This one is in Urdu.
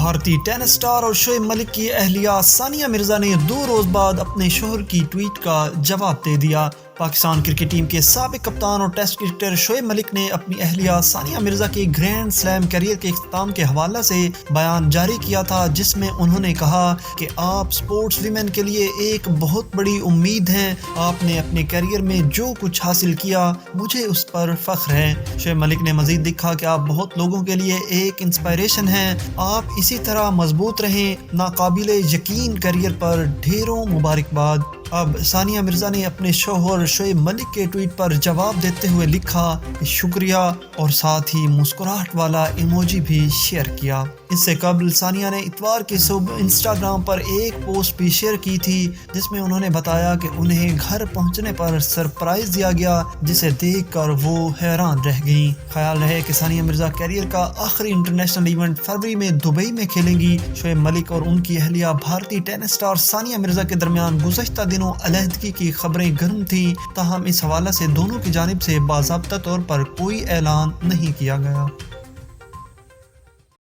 بھارتی ٹینس سٹار اور شعیب ملک کی اہلیہ ثانیہ مرزا نے 2 روز بعد اپنے شوہر کی ٹویٹ کا جواب دے دیا۔ پاکستان کرکٹ ٹیم کے سابق کپتان اور ٹیسٹ کرکٹر شعیب ملک نے اپنی اہلیہ ثانیہ مرزا کے گرینڈ سلیم کیریئر کے اختتام کے حوالے سے بیان جاری کیا تھا، جس میں انہوں نے کہا کہ آپ سپورٹس ویمن کے لیے ایک بہت بڑی امید ہیں۔ آپ نے اپنے کیریئر میں جو کچھ حاصل کیا مجھے اس پر فخر ہے۔ شعیب ملک نے مزید لکھا کہ آپ بہت لوگوں کے لیے ایک انسپائریشن ہیں۔ آپ اسی طرح مضبوط رہیں۔ ناقابل یقین کیریئر پر ڈھیروں مبارکباد۔ اب ثانیہ مرزا نے اپنے شوہر شعیب ملک کے ٹویٹ پر جواب دیتے ہوئے لکھا کہ شکریہ، اور ساتھ ہی مسکراہٹ والا ایموجی بھی شیئر کیا۔ اس سے قبل ثانیہ نے اتوار کی صبح انسٹاگرام پر ایک پوسٹ بھی شیئر کی تھی، جس میں انہوں نے بتایا کہ انہیں گھر پہنچنے پر سرپرائز دیا گیا، جسے دیکھ کر وہ حیران رہ گئیں۔ خیال رہے کہ ثانیہ مرزا کیریئر کا آخری انٹرنیشنل ایونٹ فروری میں دبئی میں کھیلیں گی۔ شعیب ملک اور ان کی اہلیہ بھارتی ٹینس سٹار ثانیہ مرزا کے درمیان گزشتہ دنوں علیحدگی کی خبریں گرم تھیں، تاہم اس حوالے سے دونوں کی جانب سے باضابطہ طور پر کوئی اعلان نہیں کیا گیا۔